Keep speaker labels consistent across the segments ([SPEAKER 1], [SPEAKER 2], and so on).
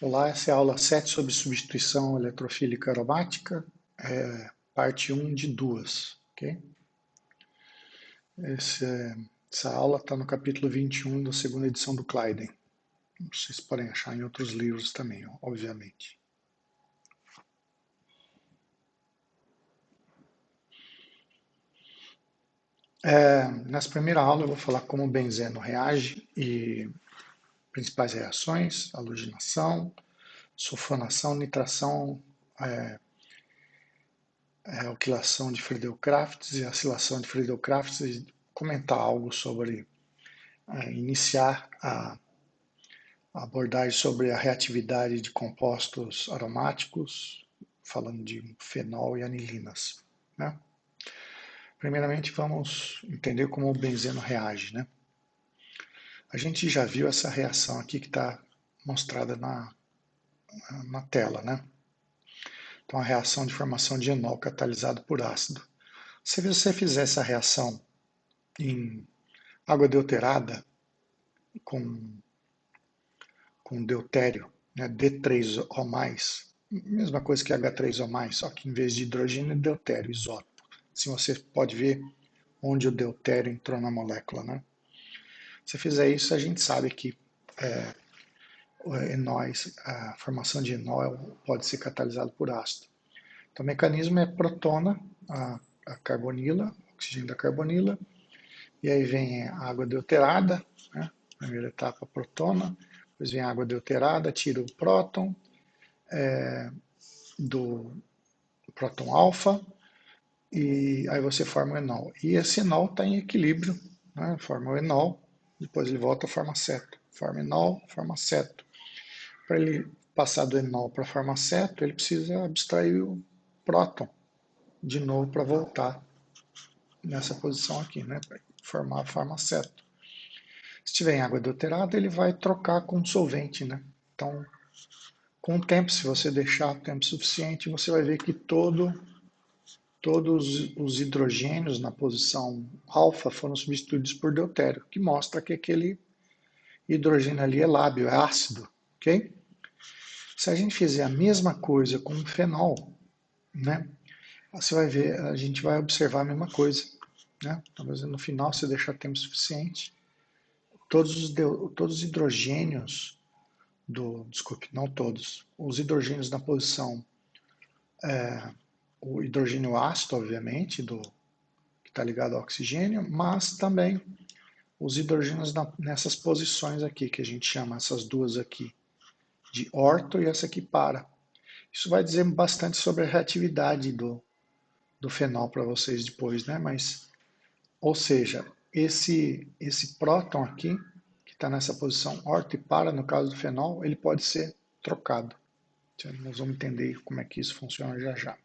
[SPEAKER 1] Olá, essa é a aula 7 sobre substituição eletrofílica aromática, parte 1 de 2, ok? Essa aula está no capítulo 21 da segunda edição do Clayden. Vocês podem achar em outros livros também, obviamente. Nessa primeira aula eu vou falar como o benzeno reage e principais reações, halogenação, sulfonação, nitração, alquilação de Friedel-Crafts e acilação de Friedel-Crafts e comentar algo sobre iniciar a abordagem sobre a reatividade de compostos aromáticos, falando de fenol e anilinas, né? Primeiramente, vamos entender como o benzeno reage, né? A gente já viu essa reação aqui que está mostrada na tela, né? Então, a reação de formação de enol catalisado por ácido. Se você fizer essa reação em água deuterada com deutério, né, D3O+, mesma coisa que H3O+, só que em vez de hidrogênio é deutério, isótopo. Assim você pode ver onde o deutério entrou na molécula, né? Se fizer isso, a gente sabe que a formação de enol pode ser catalisado por ácido. Então, o mecanismo é protona, a carbonila, oxigênio da carbonila, e aí vem a água deuterada, né? Primeira etapa, protona, depois vem a água deuterada, tira o próton do próton alfa, e aí você forma o enol. E esse enol está em equilíbrio, né? Forma o enol, depois ele volta a formar ceto. Forma enol, forma ceto. Para ele passar do enol para formar ceto, ele precisa abstrair o próton de novo para voltar nessa posição aqui, né? Para formar a forma ceto. Se tiver em água adulterada, ele vai trocar com solvente, né? Então, com o tempo, se você deixar o tempo suficiente, você vai ver que todos os hidrogênios na posição alfa foram substituídos por deutério, que mostra que aquele hidrogênio ali é lábil, é ácido, ok? Se a gente fizer a mesma coisa com o fenol, né, você vai ver, a gente vai observar a mesma coisa, né? Talvez no final, se deixar tempo suficiente, todos os hidrogênios desculpe, não todos, os hidrogênios na posição, o hidrogênio ácido, obviamente, que está ligado ao oxigênio, mas também os hidrogênios nessas posições aqui, que a gente chama essas duas aqui, de orto e essa aqui para. Isso vai dizer bastante sobre a reatividade do fenol para vocês depois, né? Mas, ou seja, esse próton aqui, que está nessa posição orto e para, no caso do fenol, ele pode ser trocado. Então, nós vamos entender como é que isso funciona já já.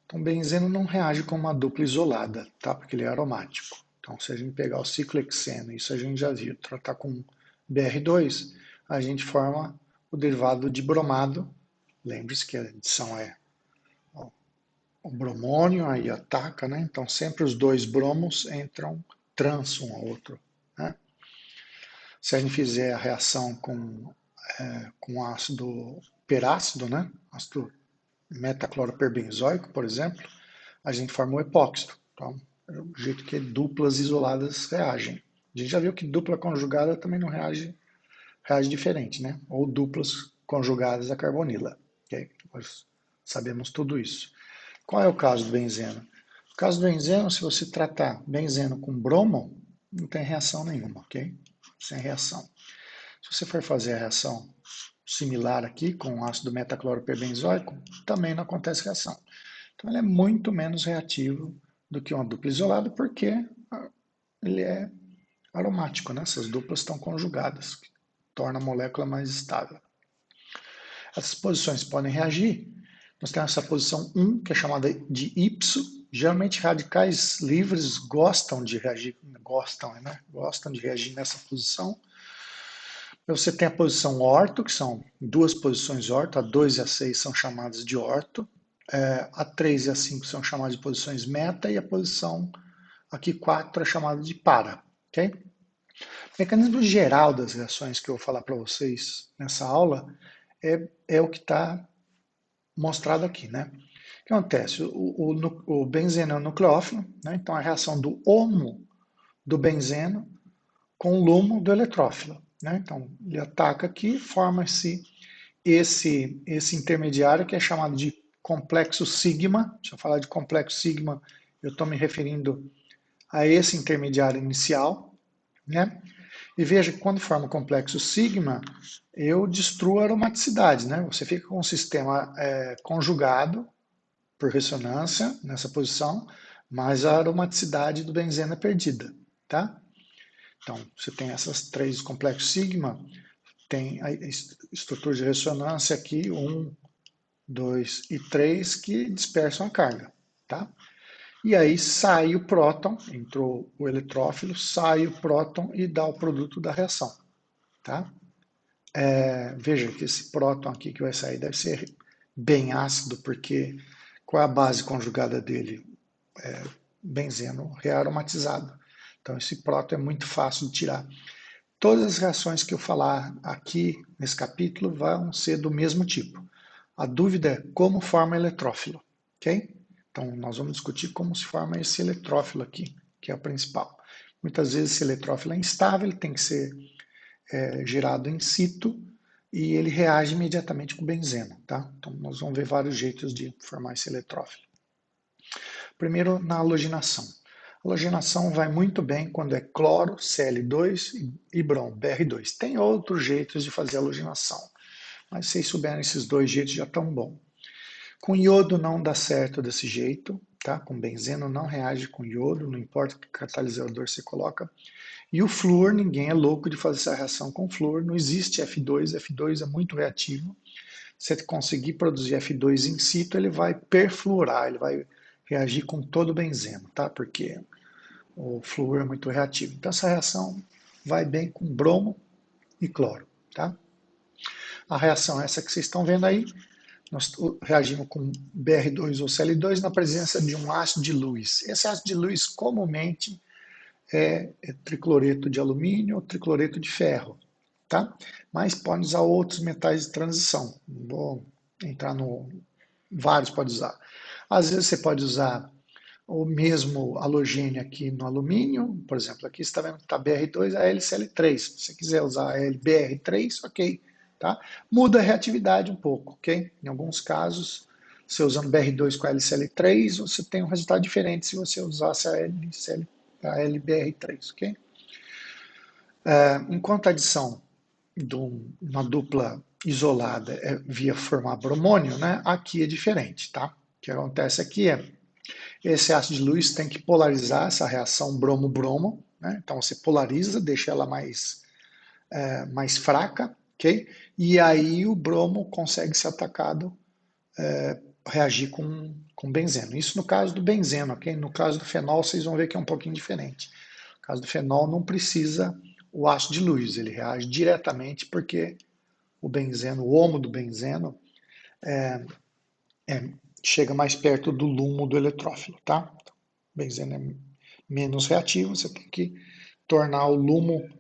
[SPEAKER 1] Então, benzeno não reage com uma dupla isolada, tá? Porque ele é aromático. Então, se a gente pegar o ciclohexeno, isso a gente já viu, tratar com Br2, a gente forma o derivado de bromado. Lembre-se que a adição é o bromônio, aí ataca, né? Então, sempre os dois bromos entram trans um ao outro, né? Se a gente fizer a reação com ácido perácido, né? Ácido metacloroperbenzoico, por exemplo, a gente forma o epóxido. Então, é o jeito que duplas isoladas reagem. A gente já viu que dupla conjugada também não reage diferente, né? Ou duplas conjugadas a carbonila. Okay? Nós sabemos tudo isso. Qual é o caso do benzeno? No caso do benzeno, se você tratar benzeno com bromo, não tem reação nenhuma, ok? Sem reação. Se você for fazer a reação similar aqui com ácido metacloroperbenzoico, também não acontece reação. Então ele é muito menos reativo do que uma dupla isolada, porque ele é aromático, né? Essas duplas estão conjugadas, que torna a molécula mais estável. Essas posições podem reagir. Nós temos essa posição 1, que é chamada de ipso. Geralmente radicais livres gostam de reagir, gostam de reagir nessa posição. Você tem a posição orto, que são duas posições orto, a 2 e a 6 são chamadas de orto. A 3 e a 5 são chamadas de posições meta, e a posição aqui 4 é chamada de para. Okay? O mecanismo geral das reações que eu vou falar para vocês nessa aula é o que está mostrado aqui, né? O que acontece? O benzeno é um nucleófilo, né? Então a reação do homo do benzeno com o lumo do eletrófilo, né? Então ele ataca aqui, forma-se esse intermediário que é chamado de complexo sigma. Se eu falar de complexo sigma, eu estou me referindo a esse intermediário inicial, né? E veja que quando forma o complexo sigma, eu destruo a aromaticidade, né? Você fica com um sistema conjugado por ressonância nessa posição, mas a aromaticidade do benzeno é perdida, tá? Então, você tem essas três complexos sigma, tem a estrutura de ressonância aqui, 1, 2 e 3, que dispersam a carga, tá? E aí sai o próton, entrou o eletrófilo, sai o próton e dá o produto da reação, tá? Veja que esse próton aqui que vai sair deve ser bem ácido, porque qual é a base conjugada dele? Benzeno rearomatizado. Então esse próton é muito fácil de tirar. Todas as reações que eu falar aqui nesse capítulo vão ser do mesmo tipo. A dúvida é como forma eletrófilo, ok? Então nós vamos discutir como se forma esse eletrófilo aqui, que é o principal. Muitas vezes esse eletrófilo é instável, ele tem que ser gerado in situ e ele reage imediatamente com o benzeno, tá? Então nós vamos ver vários jeitos de formar esse eletrófilo. Primeiro, na haloginação. A haloginação vai muito bem quando é cloro, Cl2 e bromo, Br2. Tem outros jeitos de fazer a haloginação, mas se vocês souberem esses dois jeitos já estão bom. Com iodo não dá certo desse jeito, tá? Com benzeno não reage com iodo, não importa que catalisador você coloca. E o flúor, ninguém é louco de fazer essa reação com flúor, não existe F2, F2 é muito reativo. Se você conseguir produzir F2 in situ, ele vai perfluorar, ele vai reagir com todo o benzeno, tá? Porque o flúor é muito reativo. Então essa reação vai bem com bromo e cloro, tá? A reação é essa que vocês estão vendo aí. Nós reagimos com Br2 ou Cl2 na presença de um ácido de Lewis. Esse ácido de Lewis comumente é tricloreto de alumínio ou tricloreto de ferro, tá? Mas pode usar outros metais de transição. Não vou entrar no... Vários pode usar. Às vezes você pode usar o mesmo halogênio aqui no alumínio, por exemplo, aqui você está vendo que está Br2, AlCl3. Se você quiser usar Br3, ok, tá? Muda a reatividade um pouco, ok? Em alguns casos, você usando Br2 com AlCl3, você tem um resultado diferente se você usasse a LBR3, ok? Enquanto a adição de uma dupla isolada é via formar bromônio, né? Aqui é diferente, tá? O que acontece aqui é esse ácido de Lewis tem que polarizar essa reação bromo-bromo, né? Então você polariza, deixa ela mais fraca, ok? E aí o bromo consegue ser atacado, reagir com benzeno. Isso no caso do benzeno, ok? No caso do fenol, vocês vão ver que é um pouquinho diferente. No caso do fenol, não precisa o ácido de Lewis, ele reage diretamente porque o benzeno, o homo do benzeno, chega mais perto do lumo do eletrófilo, tá? O benzeno é menos reativo, você tem que tornar o lumo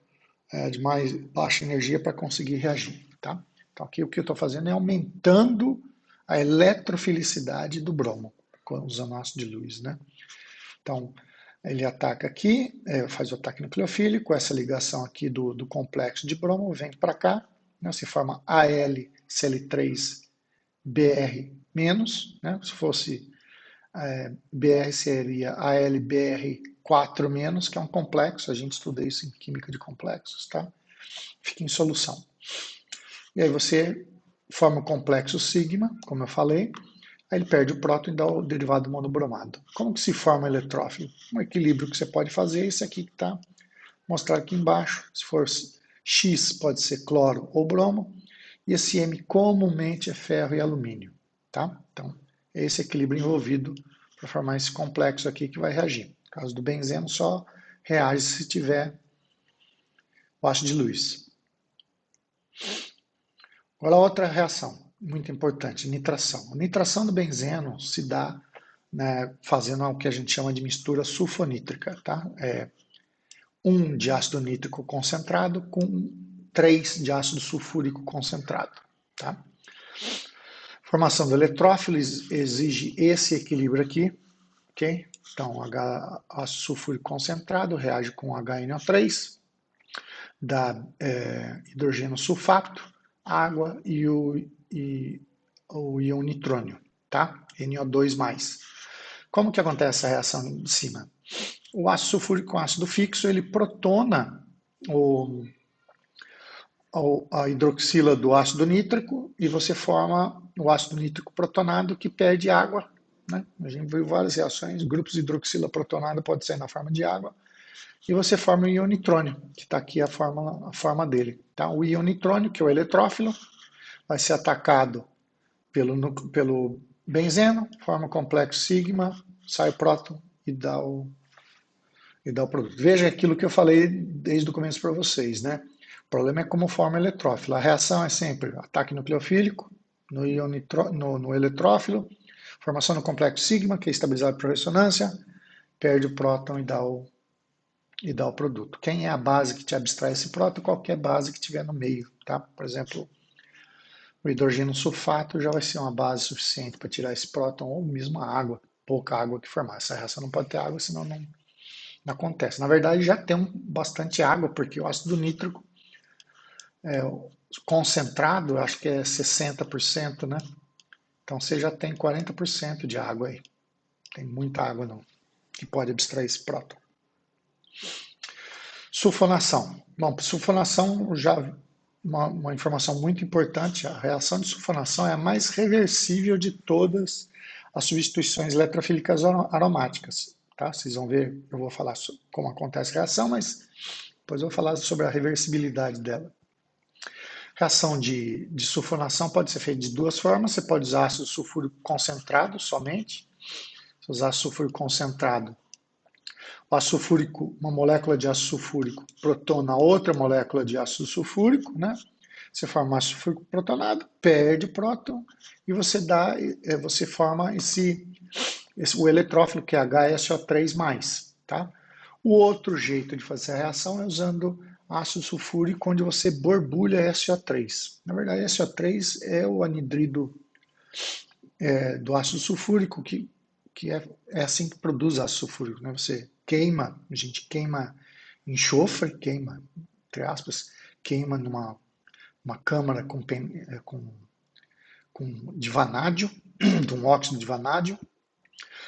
[SPEAKER 1] de mais baixa energia para conseguir reagir, tá? Então aqui o que eu estou fazendo é aumentando a eletrofilicidade do bromo, usando ácido de Lewis, né? Então ele ataca aqui, faz o ataque nucleofílico, essa ligação aqui do complexo de bromo vem para cá, né? Se forma AlCl3Br-, né? Se fosse BR seria AlBr4-, que é um complexo, a gente estuda isso em química de complexos, tá? Fica em solução. E aí você forma o complexo sigma, como eu falei, aí ele perde o próton e dá o derivado monobromado. Como que se forma o eletrófilo? Um equilíbrio que você pode fazer é esse aqui que está mostrado aqui embaixo. Se for X, pode ser cloro ou bromo, e esse M comumente é ferro e alumínio, tá? Então, é esse equilíbrio envolvido para formar esse complexo aqui que vai reagir. No caso do benzeno, só reage se tiver o ácido de Lewis. Agora, outra reação muito importante, nitração. A nitração do benzeno se dá, né, fazendo o que a gente chama de mistura sulfonítrica, tá? 1 de ácido nítrico concentrado com 3 de ácido sulfúrico concentrado. Tá? Formação do eletrófilo exige esse equilíbrio aqui, ok? Então, ácido sulfúrico concentrado reage com HNO3, dá hidrogênio sulfato, água e o íon nitrônio, tá? NO2+. Como que acontece essa reação de cima? O ácido sulfúrico com ácido fixo, ele protona a hidroxila do ácido nítrico e você forma o ácido nítrico protonado que perde água. Né? A gente viu várias reações, grupos de hidroxila protonado pode ser na forma de água, e você forma o íon nitrônio, que está aqui a forma dele. Tá? O íon nitrônio, que é o eletrófilo, vai ser atacado pelo benzeno, forma o complexo sigma, sai o próton e dá o produto. Veja aquilo que eu falei desde o começo para vocês, né? O problema é como forma eletrófilo. A reação é sempre ataque nucleofílico no eletrófilo, formação do complexo sigma, que é estabilizado por ressonância, perde o próton e dá o produto. Quem é a base que te abstrai esse próton? Qualquer base que tiver no meio, tá? Por exemplo, o hidrogênio sulfato já vai ser uma base suficiente para tirar esse próton, ou mesmo a água, pouca água que formar. Essa reação não pode ter água, senão não acontece. Na verdade, já tem bastante água, porque o ácido nítrico concentrado, acho que é 60%, né? Então você já tem 40% de água aí. Tem muita água não, que pode abstrair esse próton. Sulfonação. Bom, sulfonação já uma informação muito importante, a reação de sulfonação é a mais reversível de todas as substituições eletrofílicas aromáticas. Tá? Vocês vão ver, eu vou falar como acontece a reação, mas depois eu vou falar sobre a reversibilidade dela. Reação de sulfonação pode ser feita de duas formas. Você pode usar ácido sulfúrico concentrado somente. Se usar sulfúrico concentrado, o ácido sulfúrico, uma molécula de ácido sulfúrico protona outra molécula de ácido sulfúrico, né? Você forma ácido sulfúrico protonado, perde o próton e você forma o eletrófilo, que é HSO3+, tá? O outro jeito de fazer a reação é usando ácido sulfúrico, onde você borbulha SO3. Na verdade, SO3 é o anidrido do ácido sulfúrico, que é assim que produz ácido sulfúrico. Né? Você queima, a gente queima enxofre, queima, entre aspas, queima numa câmara de vanádio, de um óxido de vanádio,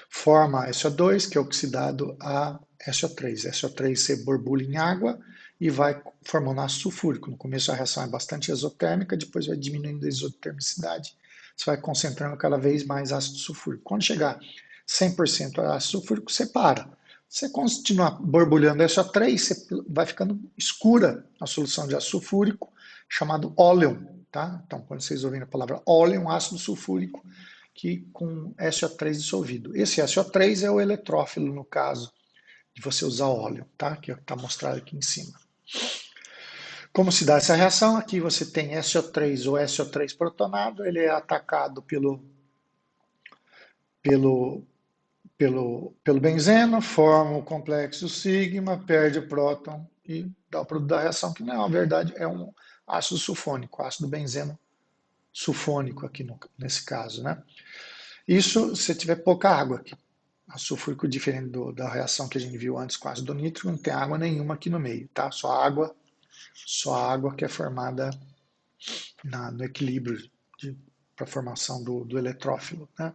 [SPEAKER 1] forma SO2, que é oxidado a SO3. SO3 você borbulha em água e vai formando ácido sulfúrico. No começo a reação é bastante exotérmica, depois vai diminuindo a exotermicidade. Você vai concentrando cada vez mais ácido sulfúrico. Quando chegar 100% ácido sulfúrico, você para. Você continua borbulhando SO3, vai ficando escura a solução de ácido sulfúrico, chamado óleon. Tá? Então, quando vocês ouvirem a palavra óleon, ácido sulfúrico, que com SO3 dissolvido. Esse SO3 é o eletrófilo, no caso de você usar óleo, tá? Que está mostrado aqui em cima. Como se dá essa reação? Aqui você tem SO3 ou SO3 protonado, ele é atacado pelo benzeno, forma o complexo sigma, perde o próton e dá o produto da reação, que na verdade é um ácido sulfônico, ácido benzeno sulfônico aqui nesse caso, né? Isso se tiver pouca água aqui. Ácido sulfúrico, diferente da reação que a gente viu antes com ácido nítrico, não tem água nenhuma aqui no meio, tá? Só a água que é formada no equilíbrio para a formação do eletrófilo, né?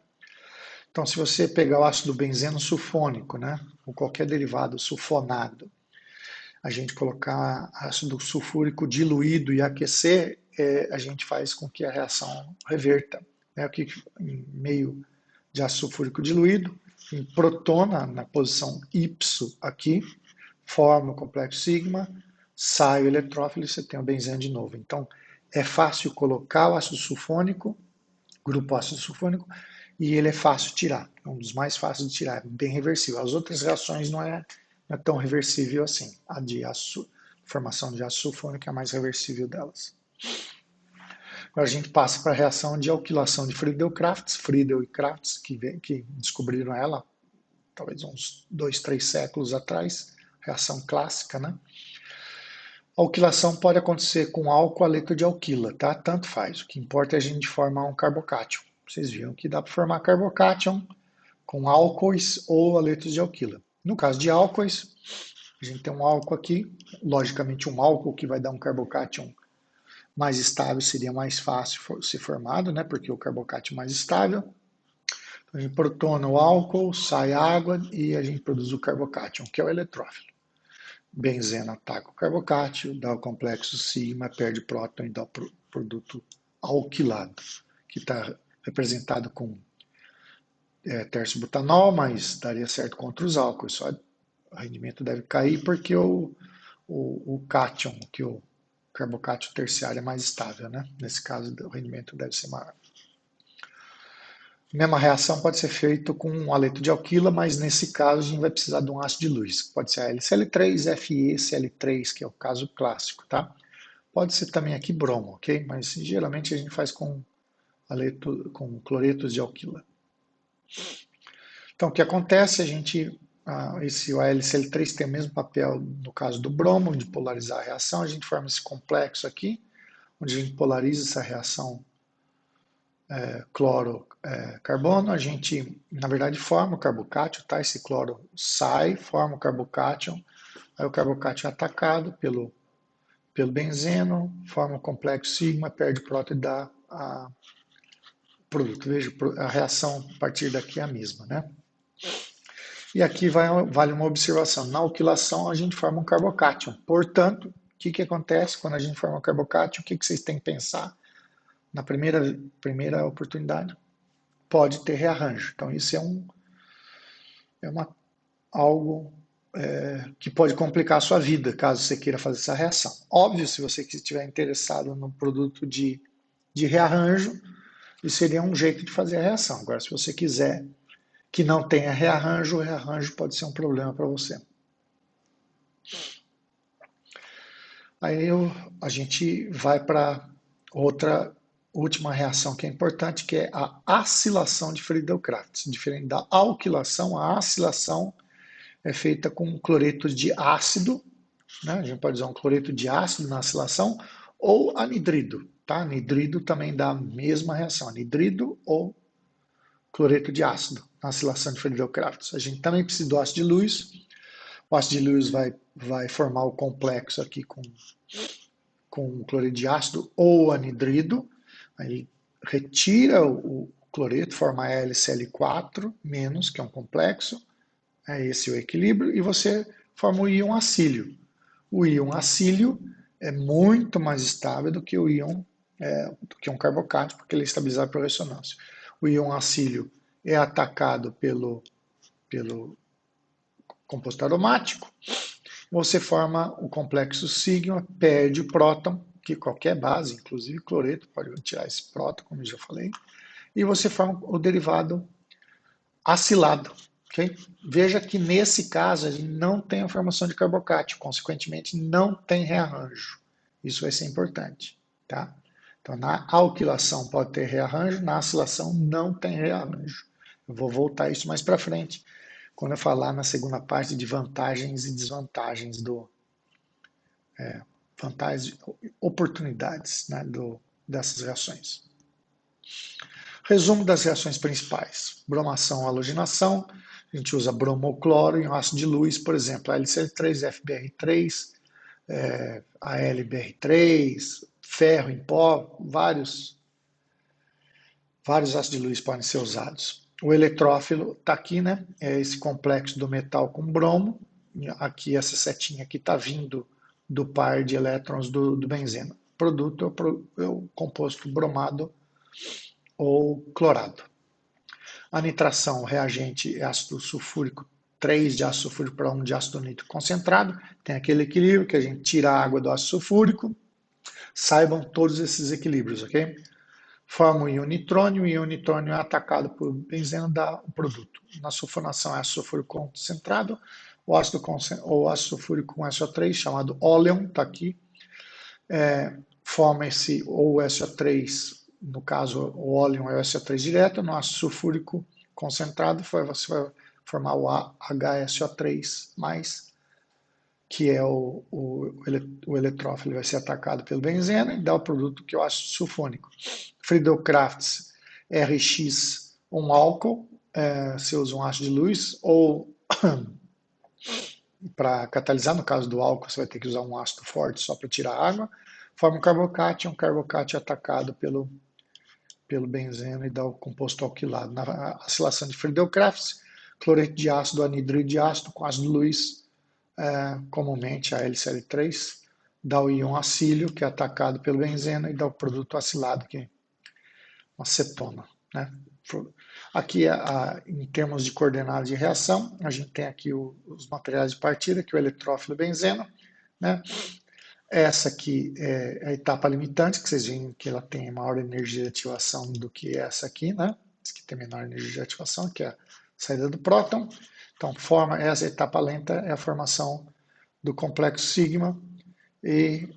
[SPEAKER 1] Então, se você pegar o ácido benzeno sulfônico, né, ou qualquer derivado sulfonado, a gente colocar ácido sulfúrico diluído e aquecer, a gente faz com que a reação reverta. Né? Aqui, em meio de ácido sulfúrico diluído, em protona na posição Y aqui, forma o complexo sigma, sai o eletrófilo e você tem o benzeno de novo. Então, é fácil colocar o ácido sulfônico, grupo ácido sulfônico, e ele é fácil de tirar. É um dos mais fáceis de tirar, é bem reversível. As outras reações não é tão reversível assim. A formação de ácido sulfônico é a mais reversível delas. Agora a gente passa para a reação de alquilação de Friedel-Crafts, Friedel e Crafts, que descobriram ela talvez uns 2, 3 séculos atrás, reação clássica, né? A alquilação pode acontecer com álcool ou aleto de alquila, tá? Tanto faz. O que importa é a gente formar um carbocátion. Vocês viram que dá para formar carbocátion com álcoois ou aletos de alquila. No caso de álcoois, a gente tem um álcool aqui, logicamente um álcool que vai dar um carbocátion mais estável seria mais fácil ser formado, né? Porque o carbocátion é mais estável. Então, a gente protona o álcool, sai água e a gente produz o carbocátion, que é o eletrófilo. Benzeno ataca o carbocátion, dá o complexo sigma, perde próton e dá o produto alquilado, que está representado com tércio butanol, mas daria certo contra os álcoois. Só o rendimento deve cair porque o cátion, que o carbocátion terciário é mais estável, né? Nesse caso, o rendimento deve ser maior. A mesma reação pode ser feita com um aleto de alquila, mas nesse caso a gente vai precisar de um ácido de luz. Pode ser a LCl3, FeCl3, que é o caso clássico, tá? Pode ser também aqui bromo, ok? Mas geralmente a gente faz com cloretos de alquila. Então, o que acontece? Esse LCl3 tem o mesmo papel no caso do bromo, de polarizar a reação. A gente forma esse complexo aqui, onde a gente polariza essa reação cloro-carbono. A gente, na verdade, forma o carbocátion, tá? Esse cloro sai, forma o carbocátion. Aí o carbocátion é atacado pelo benzeno, forma o complexo sigma, perde próton e dá o produto. Veja, a reação a partir daqui é a mesma, né? E aqui vale uma observação. Na alquilação, a gente forma um carbocátion. Portanto, o que acontece quando a gente forma um carbocátion? O que vocês têm que pensar na primeira oportunidade? Pode ter rearranjo. Então, isso algo que pode complicar a sua vida, caso você queira fazer essa reação. Óbvio, se você estiver interessado no produto de rearranjo, isso seria um jeito de fazer a reação. Agora, se você quiser que não tenha rearranjo, o rearranjo pode ser um problema para você. Aí a gente vai para outra última reação que é importante, que é a acilação de Friedel-Crafts. Diferente da alquilação, a acilação é feita com cloreto de ácido, né? A gente pode usar um cloreto de ácido na acilação, ou anidrido, tá? Anidrido também dá a mesma reação, anidrido ou cloreto de ácido na acilação de Friedel-Crafts. A gente também precisa do ácido de luz. O ácido de luz vai formar o complexo aqui com cloreto de ácido ou anidrido. Aí retira o cloreto, forma LCl4-, que é um complexo. É esse o equilíbrio. E você forma o íon acílio. O íon acílio é muito mais estável do que o íon, do que um carbocátion, porque ele é estabilizado por ressonância. O íon acílio é atacado pelo composto aromático. Você forma o complexo sigma, perde o próton, que qualquer base, inclusive cloreto, pode tirar esse próton, como eu já falei, e você forma o derivado acilado. Okay? Veja que nesse caso a gente não tem a formação de carbocátion, consequentemente não tem rearranjo. Isso vai ser importante. Tá? Então, na alquilação pode ter rearranjo, na acilação não tem rearranjo. Eu vou voltar isso mais para frente, quando eu falar na segunda parte de vantagens e desvantagens vantagens, oportunidades, né, dessas reações. Resumo das reações principais. Bromação, halogenação. A gente usa bromocloro em ácido de luz, por exemplo, AlCl3, FBr3, AlBr3, ferro em pó, vários ácidos de luz podem ser usados. O eletrófilo está aqui, né? É esse complexo do metal com bromo. Aqui, essa setinha aqui está vindo do par de elétrons do benzeno. O produto é o composto bromado ou clorado. A nitração, o reagente é ácido sulfúrico 3 de ácido sulfúrico para 1 de ácido nítrico concentrado. Tem aquele equilíbrio que a gente tira a água do ácido sulfúrico. Saibam todos esses equilíbrios, ok? Forma o íon nitrônio, o íon nitrônio é atacado por benzeno, dá o produto. Na sulfonação é ácido sulfúrico concentrado, o ácido sulfúrico com SO3, chamado óleon, está aqui, forma esse ou SO3, no caso o óleon é o SO3 direto, no ácido sulfúrico concentrado você vai formar o HSO3+, que é o eletrófilo, vai ser atacado pelo benzeno e dá o produto que é o ácido sulfônico. Friedel-Crafts RX, um álcool, você usa um ácido de luz, ou para catalisar, no caso do álcool, você vai ter que usar um ácido forte só para tirar a água, forma um carbocátion é atacado pelo benzeno e dá o composto alquilado. Na acilação de Friedel-Crafts, cloreto de ácido, anidrido de ácido com ácido luz, comumente a LCl3, dá o íon acílio, que é atacado pelo benzeno, e dá o produto acilado, que é uma cetona. Né? Aqui, em termos de coordenadas de reação, a gente tem aqui os materiais de partida, que é o eletrófilo e o benzeno. Né? Essa aqui é a etapa limitante, que vocês veem que ela tem maior energia de ativação do que essa aqui, né? Essa aqui tem menor energia de ativação, que é a saída do próton. Então, essa etapa lenta é a formação do complexo sigma e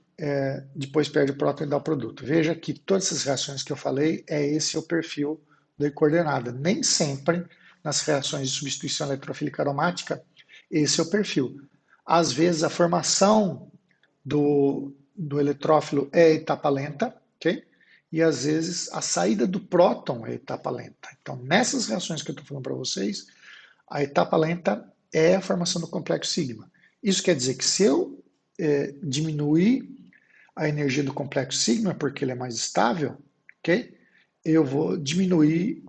[SPEAKER 1] depois perde o próton e dá o produto. Veja que todas essas reações que eu falei, esse é o perfil da coordenada. Nem sempre, nas reações de substituição eletrofílica aromática, esse é o perfil. Às vezes, a formação do eletrófilo é etapa lenta, ok? E às vezes a saída do próton é etapa lenta. Então, nessas reações que eu estou falando para vocês, a etapa lenta é a formação do complexo sigma. Isso quer dizer que se eu diminuir a energia do complexo sigma, porque ele é mais estável, ok? Eu vou diminuir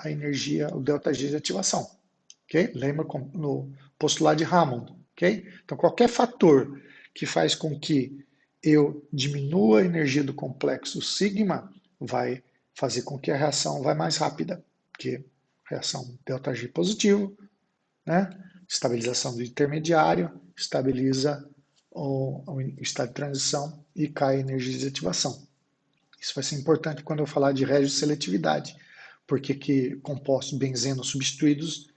[SPEAKER 1] a energia, o ΔG de ativação, ok? Lembra no postulado de Hammond, ok? Então, qualquer fator que faz com que eu diminua a energia do complexo sigma vai fazer com que a reação vá mais rápida, porque reação ΔG positivo, né? Estabilização do intermediário, estabiliza o estado de transição e cai a energia de ativação. Isso vai ser importante quando eu falar de regioseletividade, porque que compostos benzeno substituídos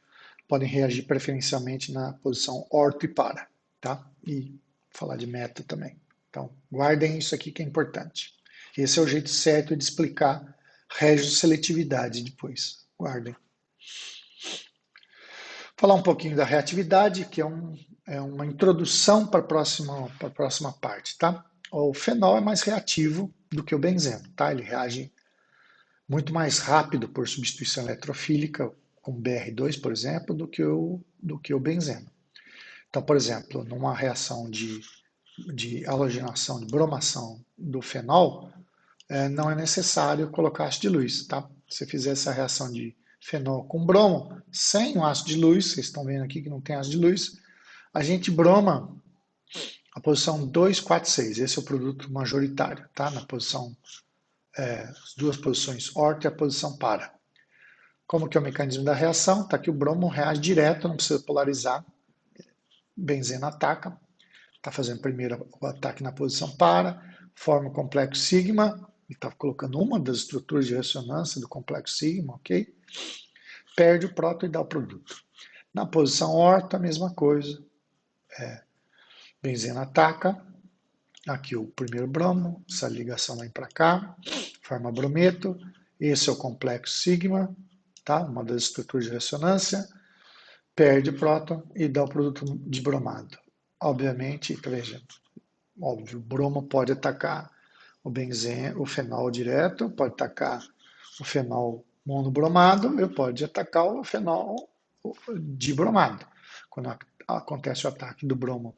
[SPEAKER 1] podem reagir preferencialmente na posição orto e para, tá? E falar de meta também. Então, guardem isso aqui que é importante. Esse é o jeito certo de explicar regioseletividade depois. Guardem. Falar um pouquinho da reatividade, que é uma introdução para a próxima parte, tá? O fenol é mais reativo do que o benzeno, tá? Ele reage muito mais rápido por substituição eletrofílica, com BR2, por exemplo, do que o benzeno. Então, por exemplo, numa reação de halogenação, de bromação do fenol, não é necessário colocar ácido de luz, tá? Se você fizer essa reação de fenol com bromo, sem o ácido de luz, vocês estão vendo aqui que não tem ácido de luz, a gente broma a posição 2, 4, 6. Esse é o produto majoritário, tá? Na posição, as duas posições orto e a posição para. Como que é o mecanismo da reação? Está aqui o bromo reage direto, não precisa polarizar. Benzeno ataca, está fazendo primeiro o ataque na posição para, forma o complexo sigma, e está colocando uma das estruturas de ressonância do complexo sigma, ok? Perde o próton e dá o produto. Na posição orto, a mesma coisa. Benzeno ataca, aqui o primeiro bromo, essa ligação vem para cá, forma brometo, esse é o complexo sigma, tá? Uma das estruturas de ressonância, perde o próton e dá o produto de bromado. Obviamente, veja, óbvio, o bromo pode atacar o benzeno, o fenol direto, pode atacar o fenol monobromado, e pode atacar o fenol dibromado. Quando acontece o ataque do bromo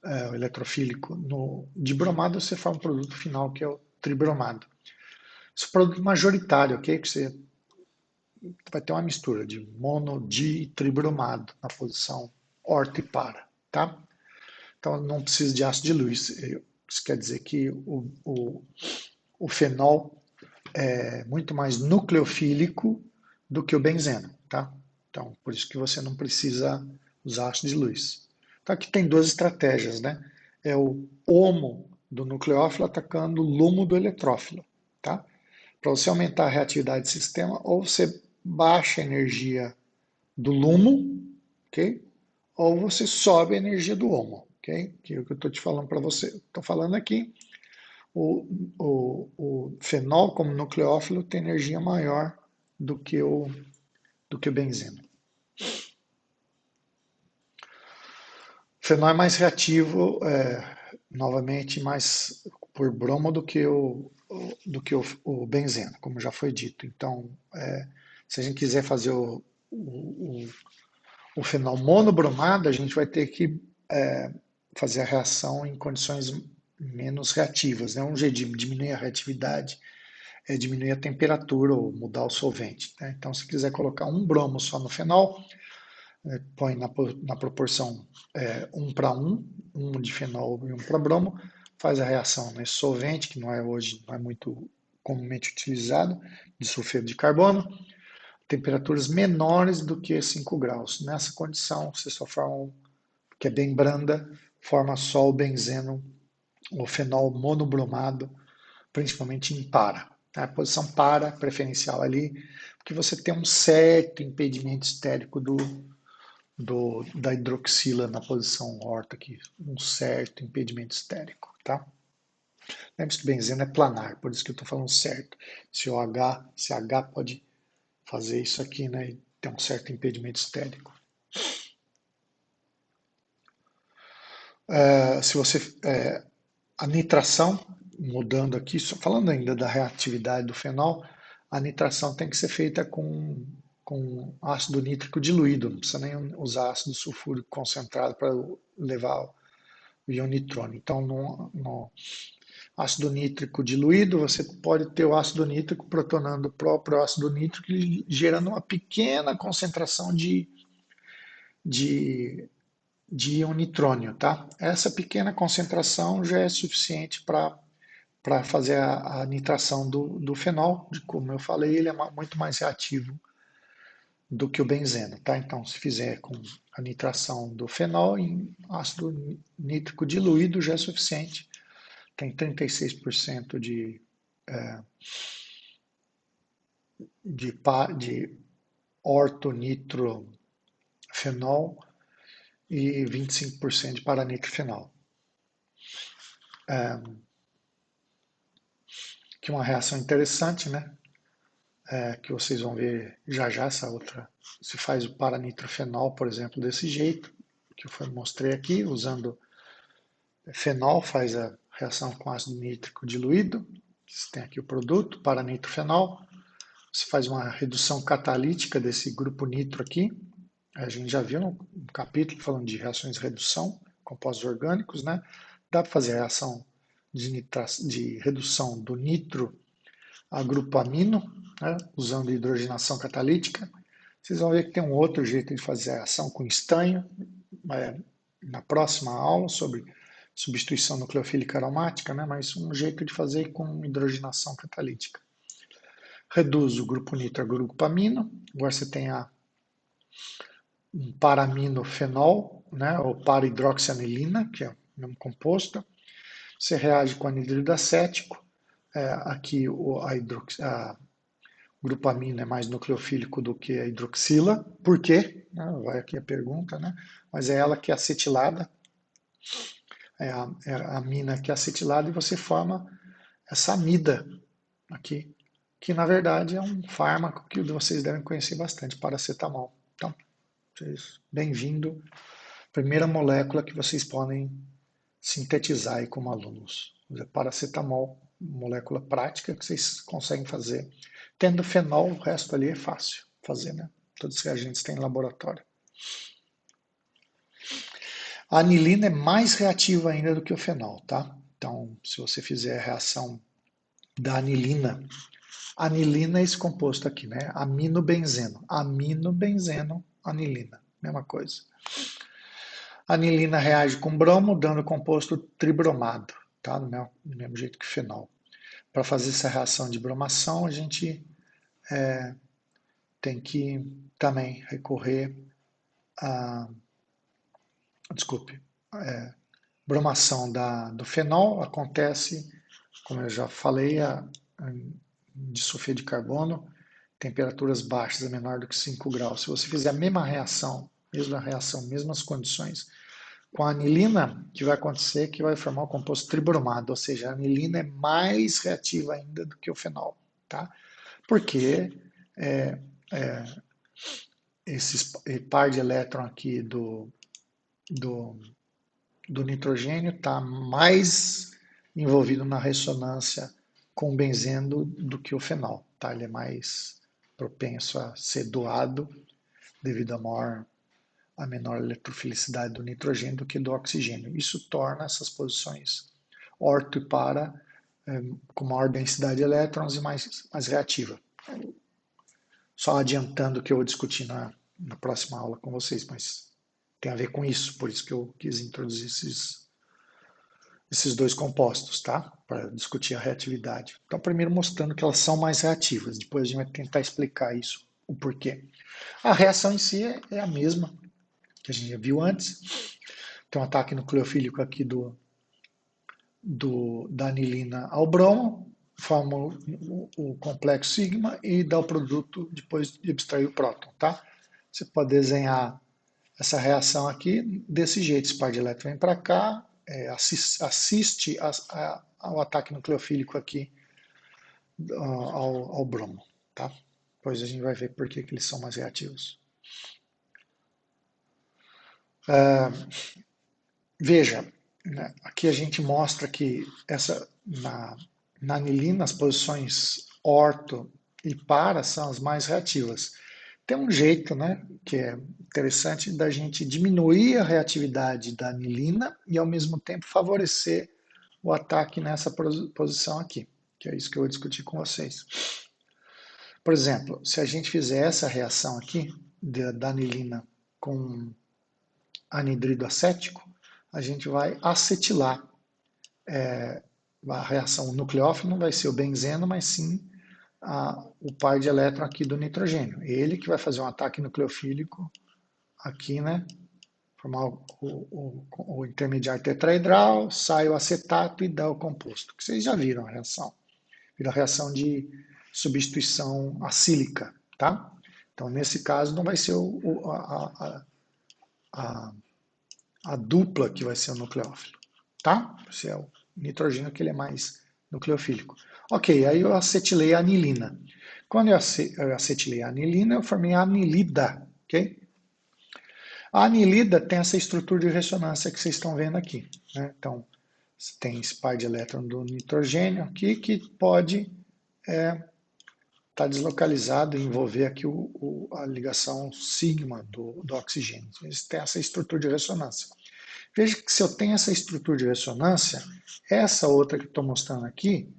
[SPEAKER 1] o eletrofílico no dibromado, você faz um produto final que é o tribromado. Esse é o produto majoritário, ok? Que você vai ter uma mistura de mono, di e tribromado na posição orto e para, tá? Então não precisa de ácido de luz. Isso quer dizer que o fenol é muito mais nucleofílico do que o benzeno, tá? Então, por isso que você não precisa usar ácido de luz. Então, aqui tem duas estratégias, né? É o homo do nucleófilo atacando o lumo do eletrófilo, tá? Para você aumentar a reatividade do sistema, ou você baixa a energia do lumo, ok? Ou você sobe a energia do homo, ok? Que é o que eu estou te falando para você. Estou falando aqui, o fenol como nucleófilo tem energia maior do que o benzeno. fenol é mais reativo, novamente, mais por bromo do que o benzeno, como já foi dito. Então, se a gente quiser fazer o fenol monobromado, a gente vai ter que fazer a reação em condições menos reativas. Né? Um jeito de diminuir a reatividade é diminuir a temperatura ou mudar o solvente. Né? Então, se quiser colocar um bromo só no fenol, põe na proporção 1 para 1, um de fenol e 1 para bromo, faz a reação nesse solvente, que hoje não é muito comumente utilizado, de sulfeto de carbono, temperaturas menores do que 5 graus. Nessa condição, você só forma, que é bem branda, forma só o benzeno, o fenol monobromado, principalmente em para. A posição para, preferencial ali, porque você tem um certo impedimento estérico da hidroxila na posição horta aqui, um certo impedimento estérico, tá? Lembre-se que o benzeno é planar, por isso que eu estou falando certo. Se H pode fazer isso aqui, né, e ter um certo impedimento estérico. Se você a nitração, mudando aqui, só falando ainda da reatividade do fenol, a nitração tem que ser feita com ácido nítrico diluído, não precisa nem usar ácido sulfúrico concentrado para levar o ion nitrônio. Então, no ácido nítrico diluído, você pode ter o ácido nítrico protonando o próprio ácido nítrico e gerando uma pequena concentração de, de ion nitrônio, tá? Essa pequena concentração já é suficiente para fazer a nitração do fenol. Como eu falei, ele é muito mais reativo do que o benzeno, tá? Então, se fizer com a nitração do fenol em ácido nítrico diluído, já é suficiente. Tem 36% de ortonitrofenol e 25% de paranitrofenol. Que é uma reação interessante, né? Que vocês vão ver já já essa outra. Se faz o paranitrofenol, por exemplo, desse jeito, que eu mostrei aqui, usando fenol, faz a reação com ácido nítrico diluído. Você tem aqui o produto, paranitrofenol. Você faz uma redução catalítica desse grupo nitro aqui. A gente já viu no capítulo falando de reações de redução, compostos orgânicos, né? Dá para fazer a reação de redução do nitro a grupo amino, né? Usando hidrogenação catalítica. Vocês vão ver que tem um outro jeito de fazer a reação com estanho, na próxima aula, sobre substituição nucleofílica aromática, né? Mas um jeito de fazer com hidrogenação catalítica. Reduz o grupo nitro a grupo amino, agora você tem um paraminofenol, né, ou para-hidroxianilina, que é o mesmo composto. Você reage com anidrido acético. Aqui o grupo amino é mais nucleofílico do que a hidroxila. Por quê? Vai aqui a pergunta, né? Mas é ela que é acetilada. É a amina que é acetilada e você forma essa amida aqui, que na verdade é um fármaco que vocês devem conhecer bastante, paracetamol. Então, bem-vindo. Primeira molécula que vocês podem sintetizar aí como alunos. Paracetamol, molécula prática que vocês conseguem fazer. Tendo fenol, o resto ali é fácil fazer, né? Todos os reagentes têm laboratório. A anilina é mais reativa ainda do que o fenol, tá? Então, se você fizer a reação da anilina é esse composto aqui, né? Aminobenzeno. Aminobenzeno, anilina. Mesma coisa. A anilina reage com bromo, dando composto tribromado, tá? Do mesmo jeito que o fenol. Para fazer essa reação de bromação, a gente tem que também recorrer a. Desculpe. Bromação do fenol acontece, como eu já falei, de sulfeto de carbono, temperaturas baixas, é menor do que 5 graus. Se você fizer a mesma reação, mesmas condições, com a anilina, o que vai acontecer é que vai formar o composto tribromado, ou seja, a anilina é mais reativa ainda do que o fenol, tá? Porque esse par de elétron aqui do do nitrogênio está mais envolvido na ressonância com o benzeno do que o fenol, tá? Ele é mais propenso a ser doado devido a menor eletrofilicidade do nitrogênio do que do oxigênio. Isso torna essas posições orto e para com maior densidade de elétrons e mais reativa. Só adiantando o que eu vou discutir na próxima aula com vocês, mas tem a ver com isso, por isso que eu quis introduzir esses dois compostos, tá? Para discutir a reatividade. Então, primeiro mostrando que elas são mais reativas, depois a gente vai tentar explicar isso, o porquê. A reação em si é a mesma que a gente já viu antes. Tem um ataque nucleofílico aqui da anilina ao bromo, forma o complexo sigma e dá o produto depois de abstrair o próton, tá? Você pode desenhar essa reação aqui desse jeito. Esse par de elétrons vem para cá, assiste ao ataque nucleofílico aqui ao bromo, tá? Depois a gente vai ver por que eles são mais reativos. Veja, né, aqui a gente mostra que na anilina as posições orto e para são as mais reativas. Tem um jeito, né, que é interessante da gente diminuir a reatividade da anilina e ao mesmo tempo favorecer o ataque nessa posição aqui, que é isso que eu vou discutir com vocês. Por exemplo, se a gente fizer essa reação aqui da anilina com anidrido acético, a gente vai acetilar. A reação nucleófilo não vai ser o benzeno, mas sim o par de elétron aqui do nitrogênio. Ele que vai fazer um ataque nucleofílico aqui, né? Formar o intermediário tetraedral, sai o acetato e dá o composto. Que vocês já viram a reação. Vira a reação de substituição acílica, tá? Então, nesse caso, não vai ser a dupla que vai ser o nucleófilo, tá? Esse é o nitrogênio que ele é mais nucleofílico. Ok, aí eu acetilei a anilina. Quando eu acetilei a anilina, eu formei a anilida, ok? A anilida tem essa estrutura de ressonância que vocês estão vendo aqui, né? Então, tem esse par de elétron do nitrogênio aqui que pode estar deslocalizado e envolver aqui a ligação sigma do oxigênio. Eles têm essa estrutura de ressonância. Veja que se eu tenho essa estrutura de ressonância, essa outra que estou mostrando aqui,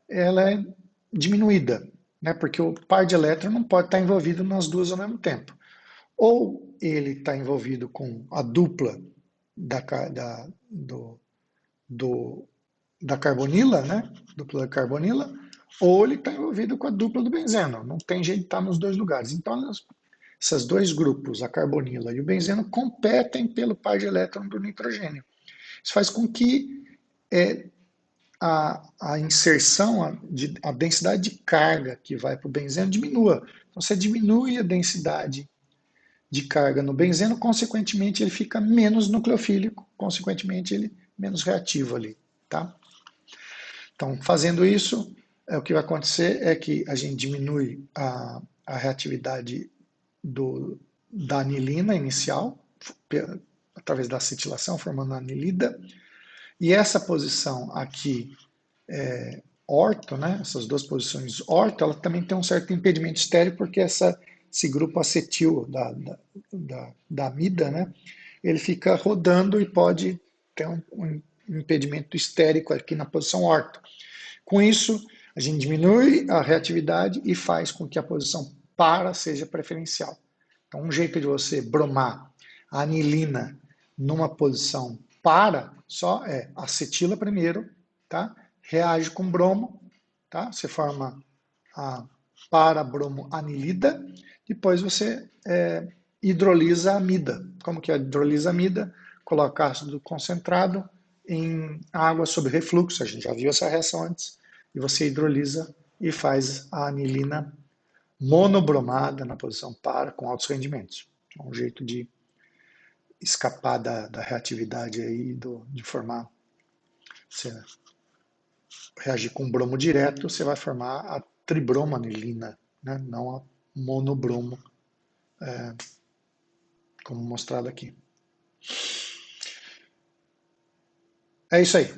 [SPEAKER 1] ela é diminuída, né? Porque o par de elétrons não pode estar envolvido nas duas ao mesmo tempo. Ou ele está envolvido com a dupla da carbonila, né? Dupla da carbonila, ou ele está envolvido com a dupla do benzeno. Não tem jeito de estar nos dois lugares. Então, esses dois grupos, a carbonila e o benzeno, competem pelo par de elétrons do nitrogênio. Isso faz com que a inserção, a densidade de carga que vai para o benzeno diminua. Então, você diminui a densidade de carga no benzeno, consequentemente ele fica menos nucleofílico, consequentemente ele menos reativo ali, tá? Então, fazendo isso, o que vai acontecer é que a gente diminui a reatividade da anilina inicial, através da acetilação, formando a anilida, e essa posição aqui, orto, né, essas duas posições orto, ela também tem um certo impedimento estéreo, porque esse grupo acetil da amida, né, ele fica rodando e pode ter um impedimento estérico aqui na posição orto. Com isso, a gente diminui a reatividade e faz com que a posição para seja preferencial. Então, um jeito de você bromar a anilina numa posição para só é acetila primeiro, tá? Reage com bromo, tá? Você forma a para-bromo-anilida, depois você hidrolisa a amida. Como que é hidrolisa a amida? Coloca ácido concentrado em água sob refluxo, a gente já viu essa reação antes, e você hidrolisa e faz a anilina monobromada na posição para com altos rendimentos. É um jeito de escapar da reatividade aí, de formar, você reagir com bromo direto, você vai formar a tribromoanilina, né? Não a monobromo, como mostrado aqui. É isso aí.